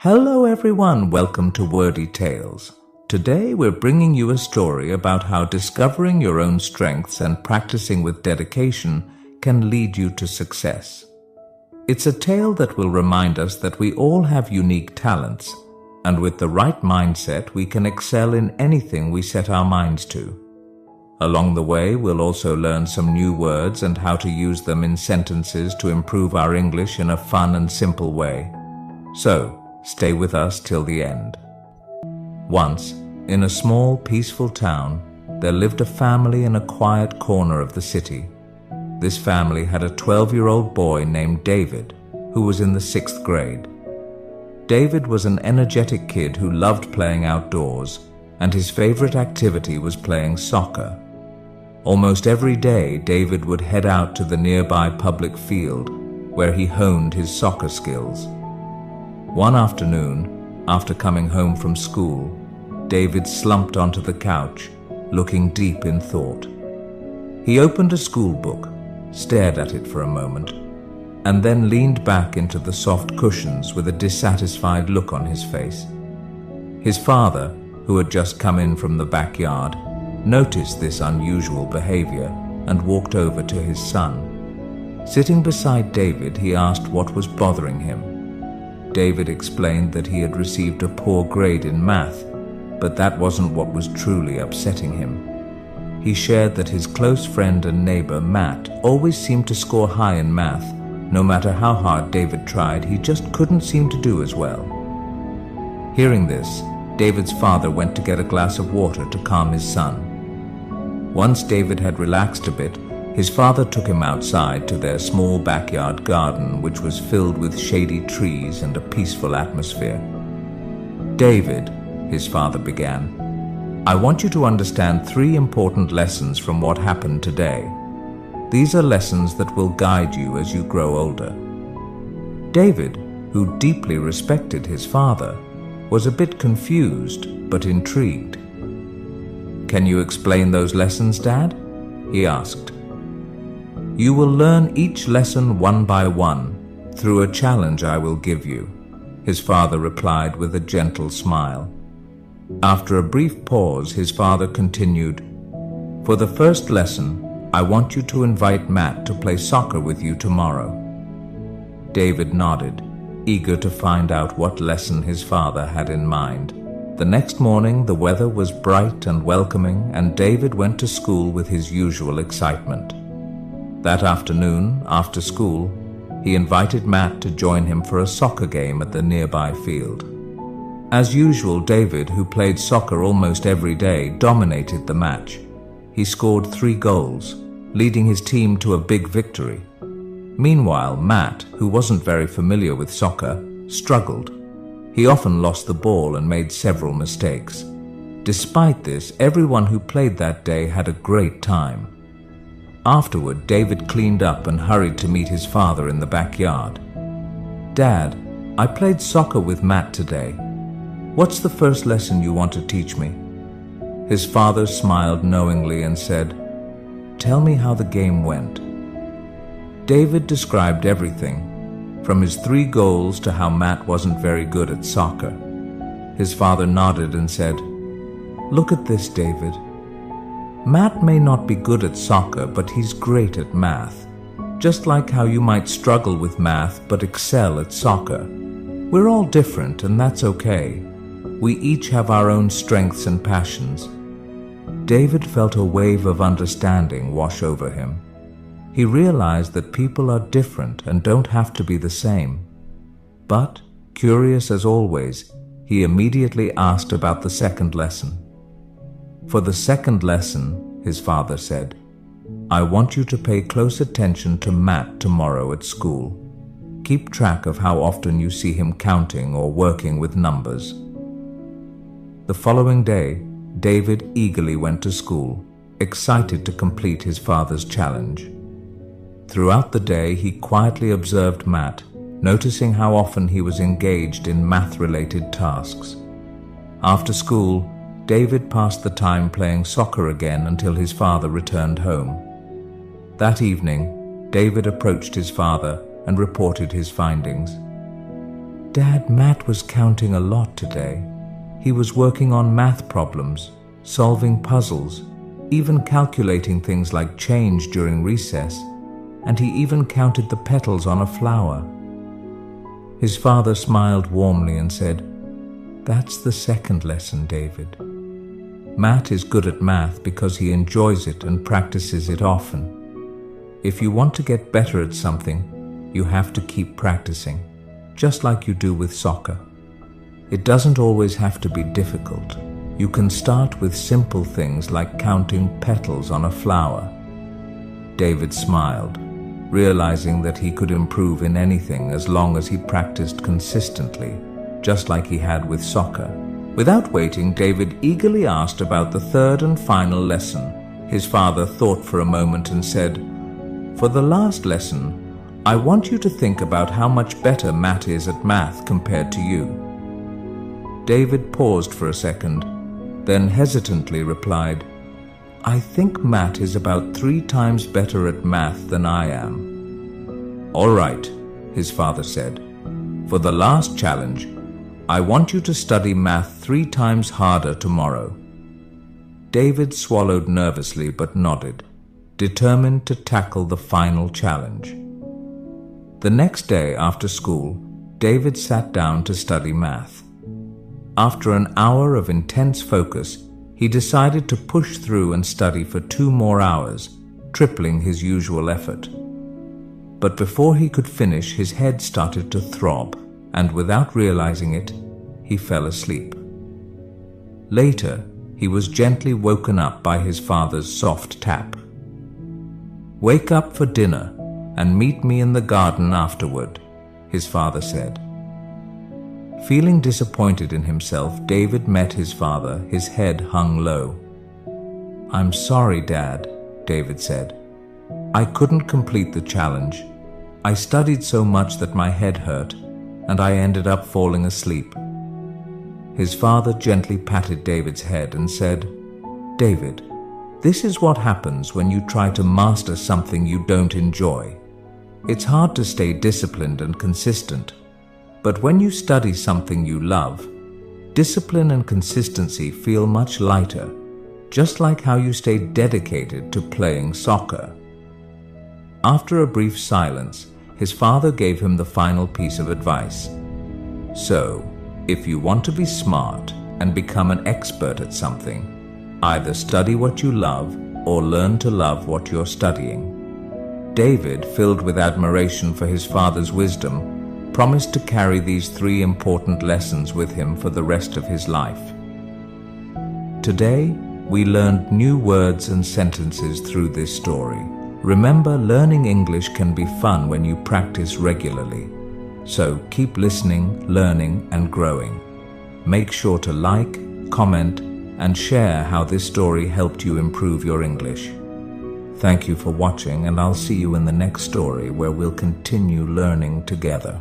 Hello everyone, welcome to Wordy Tales. Today we're bringing you a story about how discovering your own strengths and practicing with dedication can lead you to success. It's a tale that will remind us that we all have unique talents, and with the right mindset we can excel in anything we set our minds to. Along the way, we'll also learn some new words and how to use them in sentences to improve our English in a fun and simple way. So, stay with us till the end. Once, in a small, peaceful town, there lived a family in a quiet corner of the city. This family had a 12-year-old boy named David, who was in the 6th grade. David was an energetic kid who loved playing outdoors, and his favorite activity was playing soccer. Almost every day, David would head out to the nearby public field, where he honed his soccer skills. One afternoon, after coming home from school, David slumped onto the couch, looking deep in thought. He opened a school book, stared at it for a moment, and then leaned back into the soft cushions with a dissatisfied look on his face. His father, who had just come in from the backyard, noticed this unusual behavior and walked over to his son. Sitting beside David, he asked what was bothering him. David explained that he had received a poor grade in math, but that wasn't what was truly upsetting him. He shared that his close friend and neighbor, Matt, always seemed to score high in math. No matter how hard David tried, he just couldn't seem to do as well. Hearing this, David's father went to get a glass of water to calm his son. Once David had relaxed a bit, his father took him outside to their small backyard garden, which was filled with shady trees and a peaceful atmosphere. "David," his father began, "I want you to understand 3 important lessons from what happened today. These are lessons that will guide you as you grow older." David, who deeply respected his father, was a bit confused but intrigued. "Can you explain those lessons, Dad?" he asked. "You will learn each lesson one by one, through a challenge I will give you," his father replied with a gentle smile. After a brief pause, his father continued, "For the first lesson, I want you to invite Matt to play soccer with you tomorrow." David nodded, eager to find out what lesson his father had in mind. The next morning, the weather was bright and welcoming, and David went to school with his usual excitement. That afternoon, after school, he invited Matt to join him for a soccer game at the nearby field. As usual, David, who played soccer almost every day, dominated the match. He scored 3 goals, leading his team to a big victory. Meanwhile, Matt, who wasn't very familiar with soccer, struggled. He often lost the ball and made several mistakes. Despite this, everyone who played that day had a great time. Afterward, David cleaned up and hurried to meet his father in the backyard. "Dad, I played soccer with Matt today. What's the first lesson you want to teach me?" His father smiled knowingly and said, "Tell me how the game went." David described everything, from his 3 goals to how Matt wasn't very good at soccer. His father nodded and said, "Look at this, David. Matt may not be good at soccer, but he's great at math. Just like how you might struggle with math but excel at soccer. We're all different, and that's okay. We each have our own strengths and passions." David felt a wave of understanding wash over him. He realized that people are different and don't have to be the same. But, curious as always, he immediately asked about the second lesson. "For the second lesson," his father said, "I want you to pay close attention to Matt tomorrow at school. Keep track of how often you see him counting or working with numbers." The following day, David eagerly went to school, excited to complete his father's challenge. Throughout the day, he quietly observed Matt, noticing how often he was engaged in math-related tasks. After school, David passed the time playing soccer again until his father returned home. That evening, David approached his father and reported his findings. Dad, Matt was counting a lot today. He was working on math problems, solving puzzles, even calculating things like change during recess, and he even counted the petals on a flower. His father smiled warmly and said, "That's the second lesson, David. Matt is good at math because he enjoys it and practices it often. If you want to get better at something, you have to keep practicing, just like you do with soccer. It doesn't always have to be difficult. You can start with simple things like counting petals on a flower." David smiled, realizing that he could improve in anything as long as he practiced consistently, just like he had with soccer. Without waiting, David eagerly asked about the third and final lesson. His father thought for a moment and said, "For the last lesson, I want you to think about how much better Matt is at math compared to you." David paused for a second, then hesitantly replied, "I think Matt is about 3 times better at math than I am." "All right," his father said. "For the last challenge, I want you to study math 3 times harder tomorrow." David swallowed nervously but nodded, determined to tackle the final challenge. The next day after school, David sat down to study math. After an hour of intense focus, he decided to push through and study for 2 more hours, tripling his usual effort. But before he could finish, his head started to throb, and without realizing it, he fell asleep. Later, he was gently woken up by his father's soft tap. "Wake up for dinner and meet me in the garden afterward," his father said. Feeling disappointed in himself, David met his father, his head hung low. "I'm sorry, Dad," David said. "I couldn't complete the challenge. I studied so much that my head hurt, and I ended up falling asleep." His father gently patted David's head and said, "David, this is what happens when you try to master something you don't enjoy. It's hard to stay disciplined and consistent. But when you study something you love, discipline and consistency feel much lighter, just like how you stay dedicated to playing soccer." After a brief silence, his father gave him the final piece of advice. "So, if you want to be smart and become an expert at something, either study what you love or learn to love what you're studying." David, filled with admiration for his father's wisdom, promised to carry these 3 important lessons with him for the rest of his life. Today, we learned new words and sentences through this story. Remember, learning English can be fun when you practice regularly. So keep listening, learning, and growing. Make sure to like, comment, and share how this story helped you improve your English. Thank you for watching, and I'll see you in the next story where we'll continue learning together.